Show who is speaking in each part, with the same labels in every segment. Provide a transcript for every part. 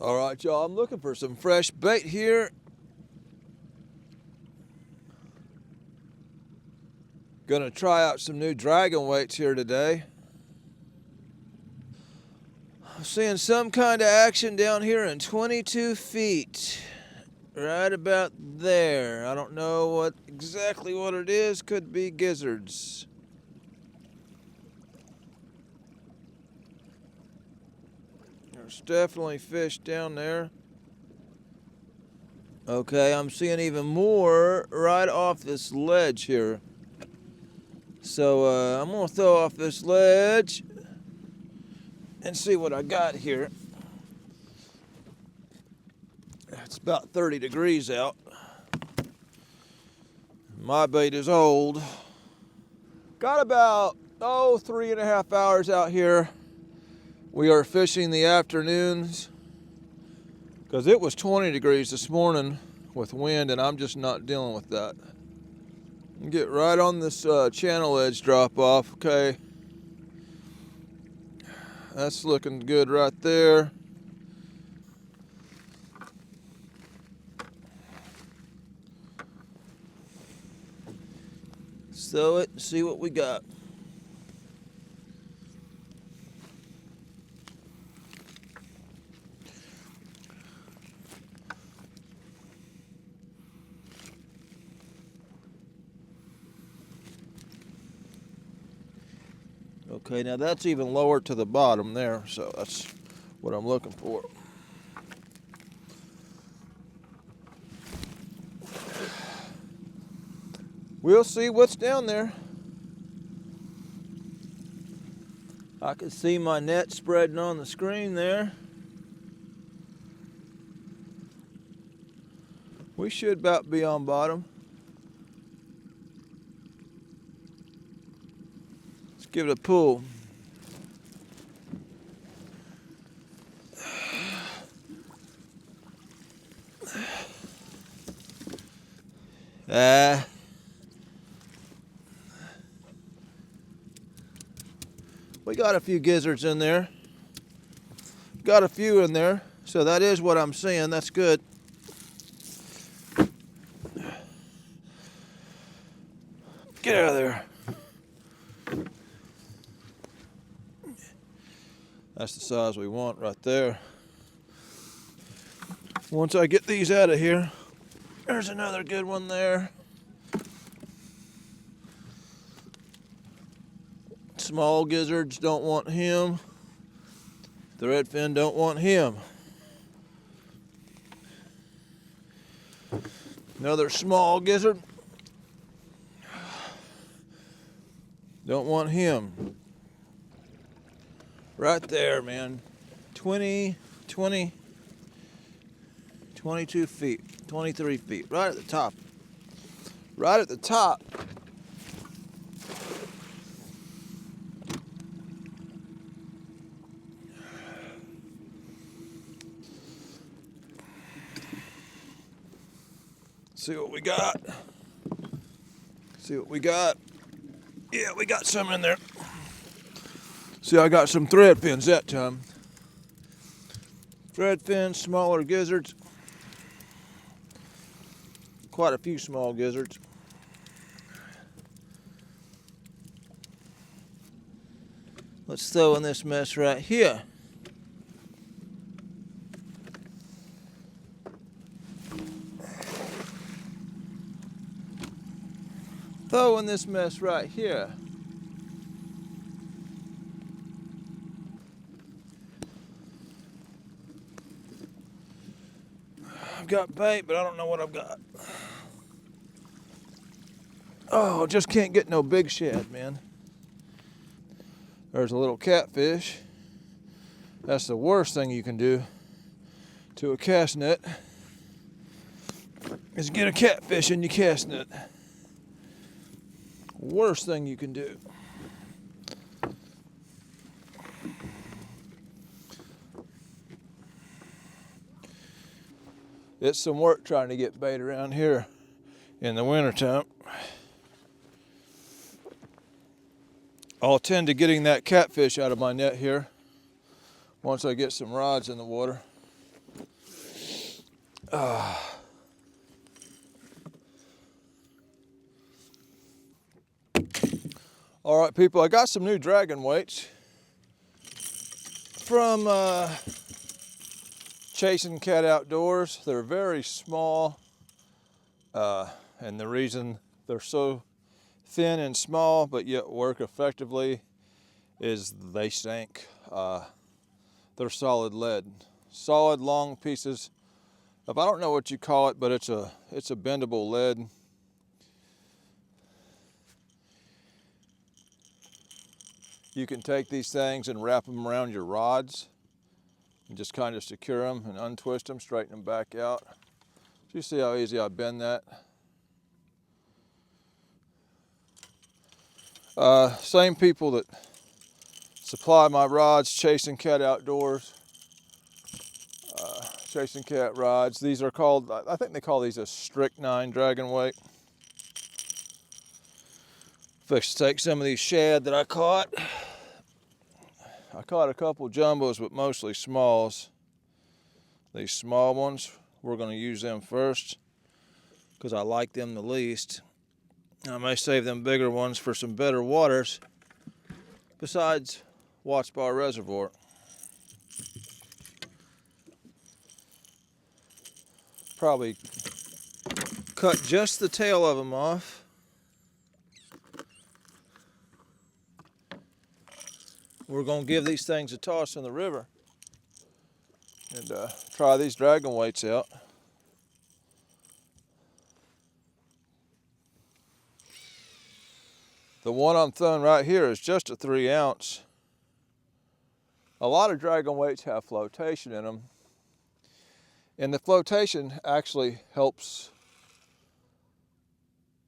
Speaker 1: All right, y'all, I'm looking for some fresh bait here. Gonna try out some new dragon weights here today. I'm seeing some kind of action down here in 22 feet. Right about there. I don't know exactly what it is. Could be gizzards. There's definitely fish down there. Okay, I'm seeing even more right off this ledge here. So I'm gonna throw off this ledge and see what I got here. It's about 30 degrees out. My bait is old. Got about 3.5 hours out here. We are fishing the afternoons because it was 20 degrees this morning with wind, and I'm just not dealing with that. Get right on this channel edge drop off. Okay, that's looking good right there. Throw it and see what we got. Okay, now that's even lower to the bottom there, so that's what I'm looking for. We'll see what's down there. I can see my net spreading on the screen there. We should about be on bottom. Let's give it a pull. We got a few gizzards in there. Got a few in there, so that is what I'm seeing. That's good. Get out of there. That's the size we want right there. Once I get these out of here, there's another good one there. Small gizzards don't want him. The redfin don't want him. Another small gizzard. Don't want him. Right there, man. 22 feet, 23 feet, right at the top. Right at the top. See what we got. See what we got. Yeah, we got some in there. See, I got some thread fins that time. Thread fins, smaller gizzards. Quite a few small gizzards. Let's throw in this mess right here. Throw in this mess right here. I've got bait, but I don't know what I've got. Oh, just can't get no big shad, man. There's a little catfish. That's the worst thing you can do to a cast net is get a catfish in your cast net. Worst thing you can do. It's some work trying to get bait around here in the wintertime. I'll tend to getting that catfish out of my net here once I get some rods in the water. All right, people, I got some new dragon weights from Chasing Cat Outdoors. They're very small, and the reason they're so thin and small but yet work effectively is they sink. They're solid lead, solid long pieces of, I don't know what you call it, but it's a bendable lead. You can take these things and wrap them around your rods and just kind of secure them and untwist them, straighten them back out. Do you see how easy I bend that? Same people that supply my rods, Chasing Cat Outdoors, Chasing Cat rods. These are called, I think they call these a strychnine dragon weight. Let's take some of these shad that I caught. I caught a couple jumbos, but mostly smalls. These small ones, we're going to use them first because I like them the least. I may save them bigger ones for some better waters besides Watts Bar Reservoir. Probably cut just the tail of them off. We're going to give these things a toss in the river and try these dragon weights out. The one I'm throwing right here is just a 3 ounce. A lot of dragon weights have flotation in them, and the flotation actually helps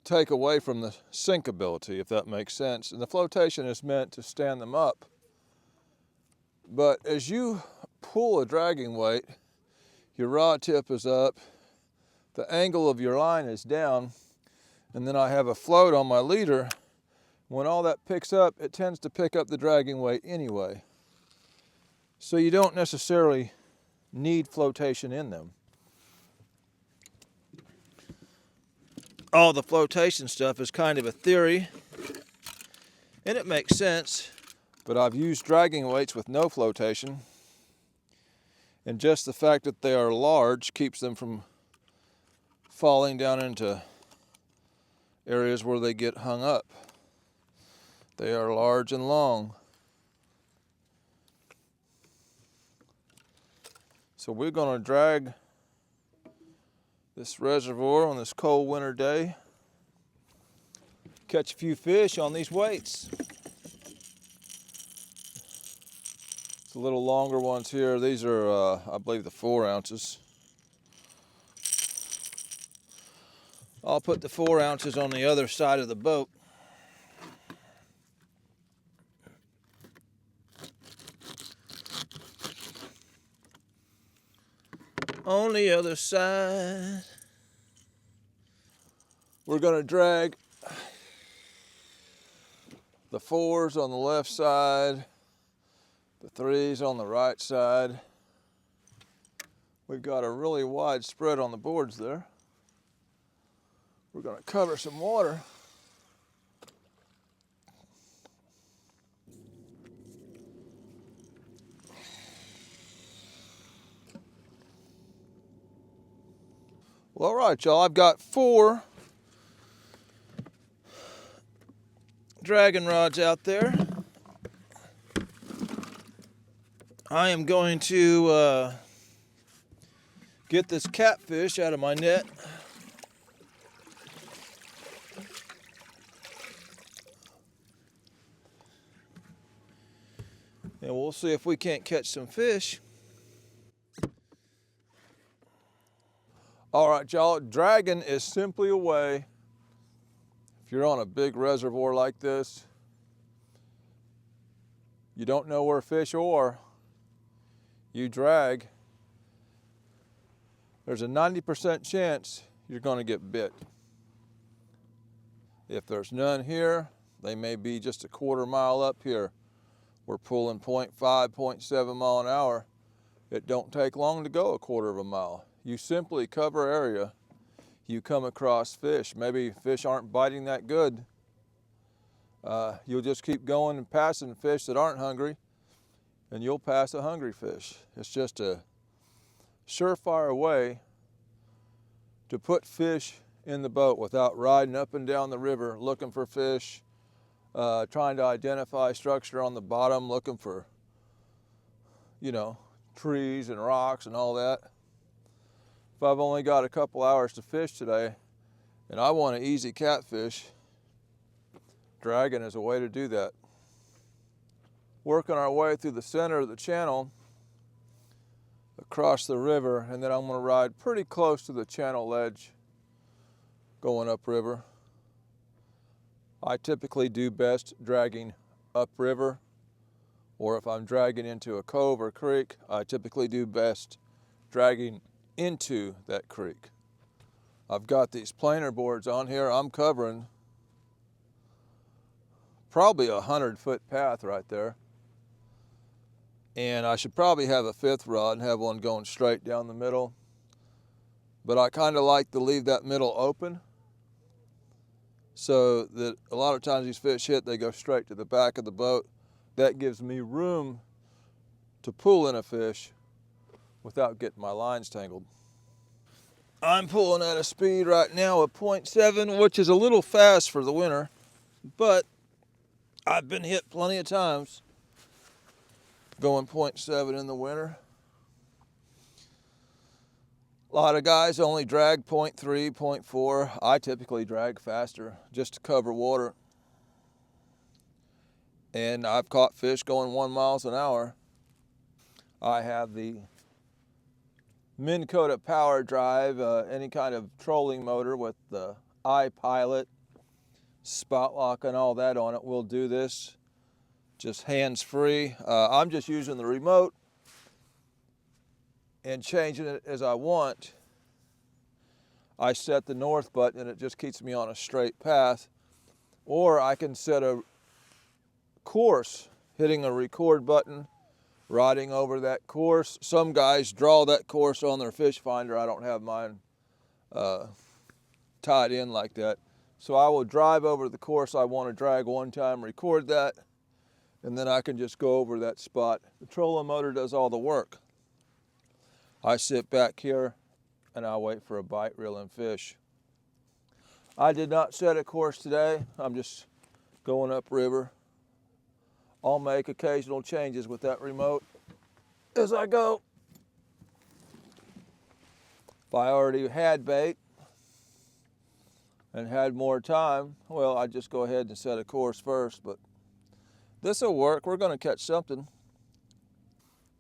Speaker 1: take away from the sinkability, if that makes sense. And the flotation is meant to stand them up. But as you pull a dragging weight, your rod tip is up, the angle of your line is down, and then I have a float on my leader. When all that picks up, it tends to pick up the dragging weight anyway. So you don't necessarily need flotation in them. All the flotation stuff is kind of a theory, and it makes sense. But I've used dragging weights with no flotation, and just the fact that they are large keeps them from falling down into areas where they get hung up. They are large and long. So we're going to drag this reservoir on this cold winter day, catch a few fish on these weights. The little longer ones here, these are, I believe, the 4 ounces. I'll put the 4 ounces on the other side of the boat. On the other side, we're going to drag the 4s on the left side, the 3s on the right side. We've got a really wide spread on the boards there. We're going to cover some water. Well, all right, y'all, I've got 4 dragon rods out there. I am going to get this catfish out of my net. And we'll see if we can't catch some fish. All right, y'all, dragging is simply a way, if you're on a big reservoir like this, you don't know where fish are, you drag, there's a 90% chance you're going to get bit. If there's none here, they may be just a quarter mile up here. We're pulling 0.5, 0.7 mile an hour. It don't take long to go a quarter of a mile. you simply cover area, you come across fish. Maybe fish aren't biting that good. You'll just keep going and passing fish that aren't hungry, and you'll pass a hungry fish. It's just a surefire way to put fish in the boat without riding up and down the river looking for fish, trying to identify structure on the bottom, looking for, you know, trees and rocks and all that. If I've only got a couple hours to fish today and I want an easy catfish, dragging is a way to do that. Working our way through the center of the channel, across the river, and then I'm going to ride pretty close to the channel ledge going upriver. I typically do best dragging upriver, or if I'm dragging into a cove or creek, I typically do best dragging into that creek. I've got these planer boards on here. I'm covering probably a 100-foot path right there. And I should probably have a 5th rod and have one going straight down the middle. But I kind of like to leave that middle open so that a lot of times these fish hit, they go straight to the back of the boat. That gives me room to pull in a fish without getting my lines tangled. I'm pulling at a speed right now of 0.7, which is a little fast for the winter, but I've been hit plenty of times going 0.7 in the winter. A lot of guys only drag 0.3, 0.4. I typically drag faster just to cover water. And I've caught fish going 1 mile an hour. I have the Minn Kota power drive, any kind of trolling motor with the iPilot, spout lock and all that on it. We'll do this just hands-free. I'm just using the remote and changing it as I want. I set the north button and it just keeps me on a straight path. Or I can set a course, hitting a record button, riding over that course. Some guys draw that course on their fish finder. I don't have mine tied in like that. So I will drive over the course I want to drag one time, record that, and then I can just go over that spot. The trolling motor does all the work. I sit back here and I wait for a bite, reeling fish. I did not set a course today. I'm just going upriver. I'll make occasional changes with that remote as I go. If I already had bait and had more time, well, I'd just go ahead and set a course first, but this will work. We're going to catch something.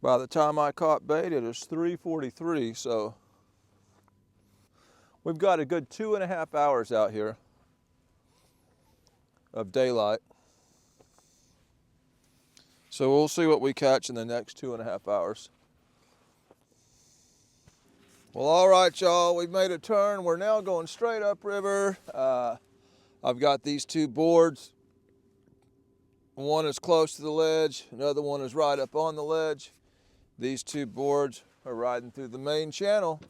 Speaker 1: By the time I caught bait, it was 3:43, so we've got a good 2.5 hours out here of daylight. So we'll see what we catch in the next 2.5 hours. Well, all right, y'all, we've made a turn. We're now going straight upriver. I've got these two boards. One is close to the ledge, another one is right up on the ledge. These two boards are riding through the main channel.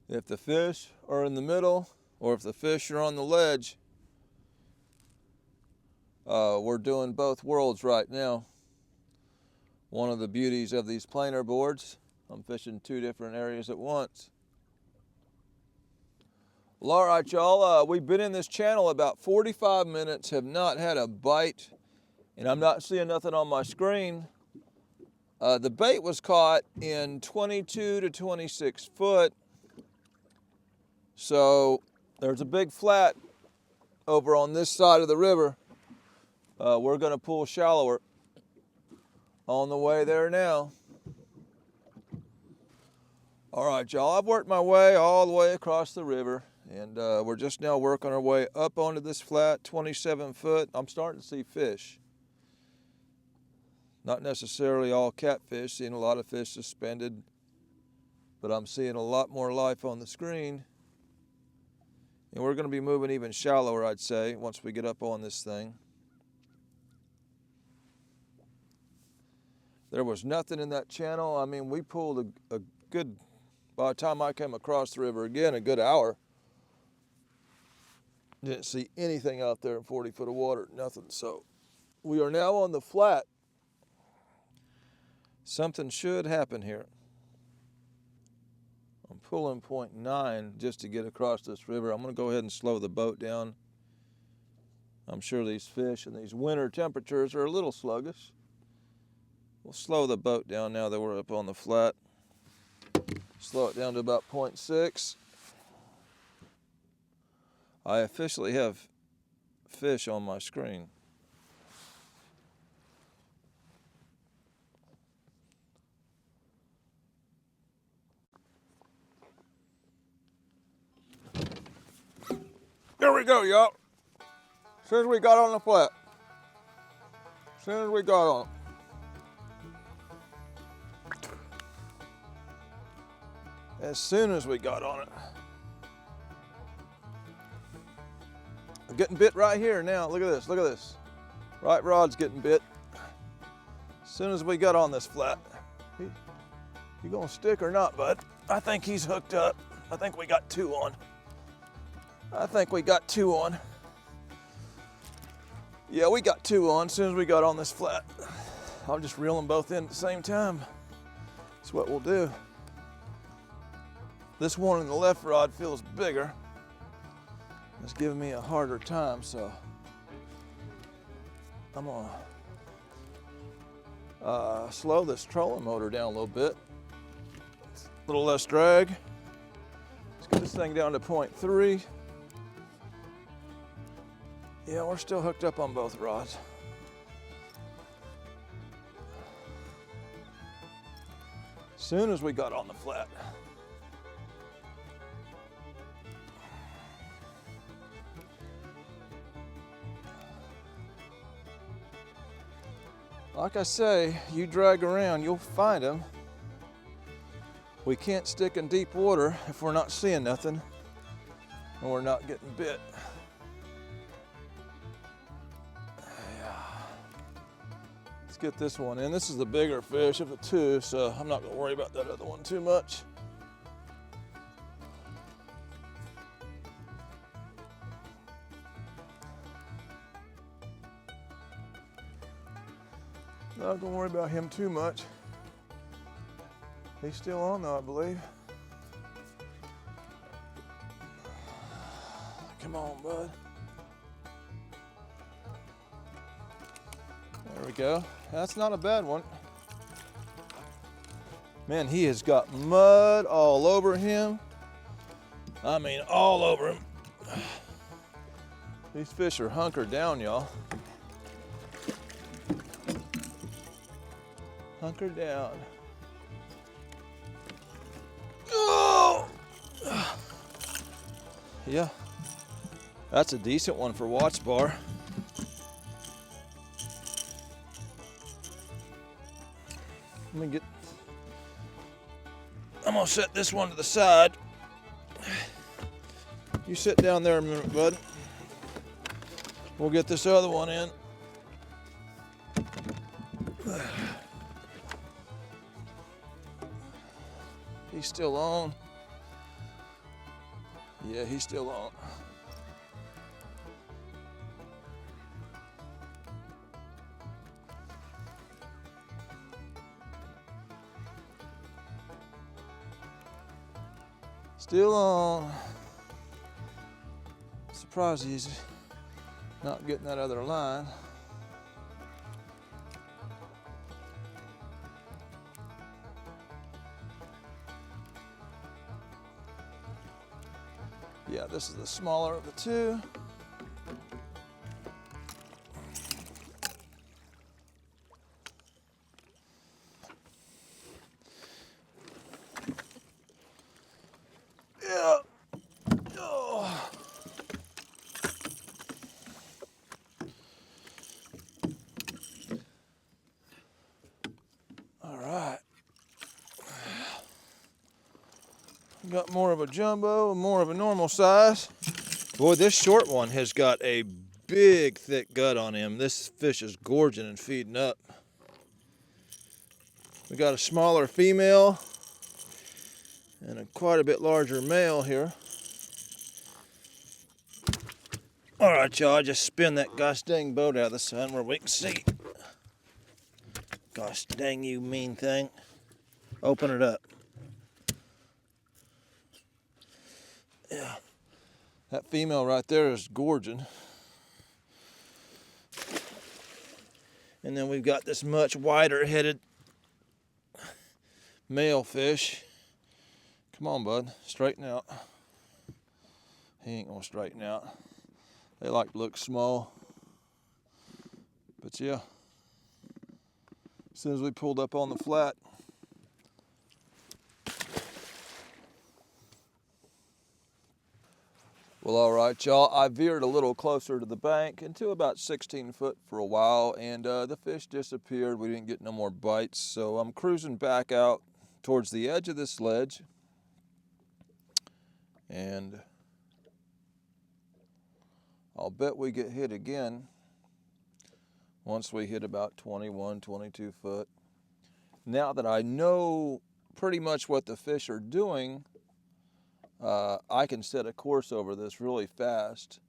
Speaker 1: If the fish are in the middle or if the fish are on the ledge, we're doing both worlds right now. One of the beauties of these planer boards, I'm fishing 2 different areas at once. Well, all right, y'all, we've been in this channel about 45 minutes, have not had a bite, and I'm not seeing nothing on my screen. The bait was caught in 22 to 26 foot. So there's a big flat over on this side of the river. We're going to pull shallower on the way there now. All right, y'all, I've worked my way all the way across the river, and we're just now working our way up onto this flat, 27 foot. I'm starting to see fish. Not necessarily all catfish, seeing a lot of fish suspended, but I'm seeing a lot more life on the screen. And we're going to be moving even shallower, I'd say, once we get up on this thing. There was nothing in that channel. I mean, we pulled a good By the time I came across the river again, a good hour, didn't see anything out there in 40 foot of water, nothing. So we are now on the flat. Something should happen here. I'm pulling 0.9 just to get across this river. I'm going to go ahead and slow the boat down. I'm sure these fish and these winter temperatures are a little sluggish. We'll slow the boat down now that we're up on the flat. Slow it down to about 0.6. I officially have fish on my screen. There we go, y'all. As soon as we got on the flat. As soon as we got on it. As soon as we got on it. I'm getting bit right here now. Look at this, look at this. Right rod's getting bit. As soon as we got on this flat. You gonna stick or not, bud? I think he's hooked up. I think we got two on. I think we got two on. Yeah, we got two on as soon as we got on this flat. I'll just reel them both in at the same time. That's what we'll do. This one in the left rod feels bigger. It's giving me a harder time, so I'm gonna slow this trolling motor down a little bit. A little less drag. Let's get this thing down to 0.3. Yeah, we're still hooked up on both rods. As soon as we got on the flat. Like I say, you drag around, you'll find them. We can't stick in deep water if we're not seeing nothing and we're not getting bit. Let's get this one in. This is the bigger fish of the two, so I'm not gonna worry about that other one too much. Not gonna worry about him too much. He's still on though, I believe. Come on, bud. There we go. That's not a bad one. Man, he has got mud all over him. I mean, all over him. These fish are hunkered down, y'all. Hunker down. Oh! Yeah, that's a decent one for Watts Bar. I'm gonna set this one to the side. You sit down there a minute, bud. We'll get this other one in. He's still on. Yeah, he's still on. Still on. Surprised he's not getting that other line. Yeah, this is the smaller of the two. Yeah. Oh. All right. Got more of a jumbo and more of a normal size. Boy, this short one has got a big, thick gut on him. This fish is gorging and feeding up. We got a smaller female And a quite a bit larger male here. All right, y'all, just spin that gosh dang boat out of the sun where we can see. Gosh dang you mean thing. Open it up. Yeah, that female right there is gorging. And then we've got this much wider headed male fish. Come on, bud, straighten out. He ain't gonna straighten out. They like to look small. But yeah, as soon as we pulled up on the flat, well, all right, y'all, I veered a little closer to the bank into about 16 foot for a while, and the fish disappeared. We didn't get no more bites, so I'm cruising back out towards the edge of this ledge, and I'll bet we get hit again once we hit about 21, 22 foot. Now that I know pretty much what the fish are doing, I can set a course over this really fast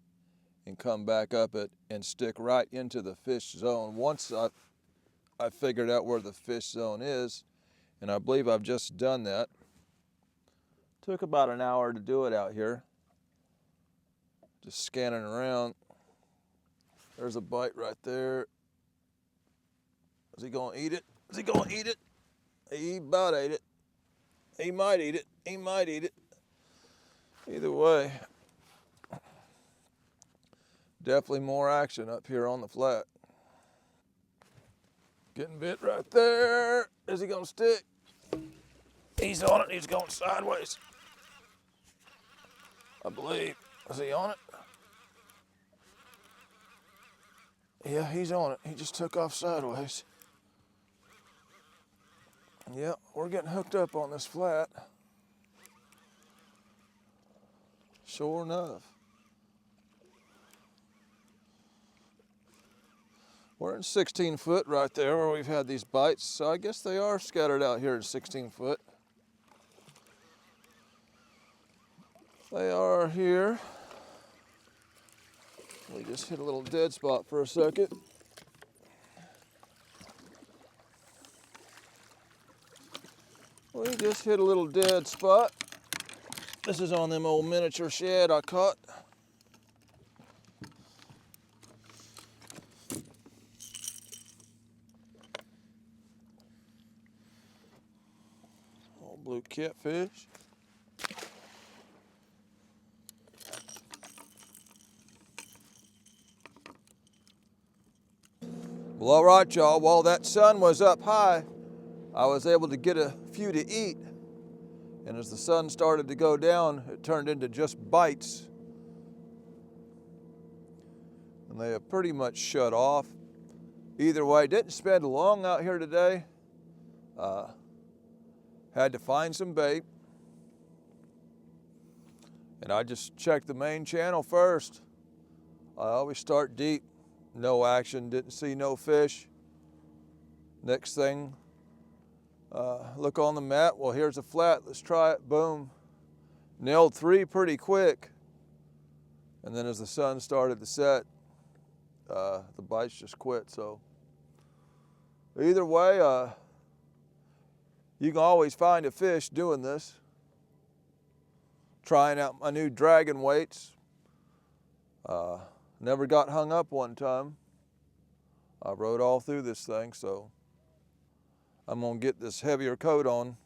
Speaker 1: and come back up it and stick right into the fish zone. Once I figured out where the fish zone is, and I believe I've just done that. Took about an hour to do it out here. Just scanning around. There's a bite right there. Is he gonna eat it? Is he gonna eat it? He about ate it. He might eat it. He might eat it. Either way, definitely more action up here on the flat. Getting bit right there. Is he gonna stick? He's on it. He's going sideways, I believe. Is he on it? Yeah, he's on it. He just took off sideways. Yep, we're getting hooked up on this flat. Sure enough. We're in 16 foot right there where we've had these bites, so I guess they are scattered out here in 16 foot. They are here. We just hit a little dead spot for a second. We just hit a little dead spot. This is on them old miniature shad I caught. Old blue catfish. Well, all right, y'all. While that sun was up high, I was able to get a few to eat. And as the sun started to go down, it turned into just bites. And they have pretty much shut off. Either way, didn't spend long out here today. Had to find some bait. And I just checked the main channel first. I always start deep. No action, didn't see no fish. Next thing, look on the map. Well, here's a flat, let's try it, boom. Nailed 3 pretty quick. And then as the sun started to set, the bites just quit. So either way, you can always find a fish doing this. Trying out my new dragon weights. Never got hung up one time. I rode all through this thing, so I'm gonna get this heavier coat on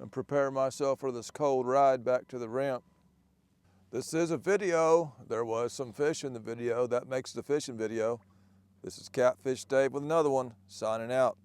Speaker 1: and prepare myself for this cold ride back to the ramp. This is a video. There was some fish in the video. That makes the fishing video. This is Catfish Dave with another one, signing out.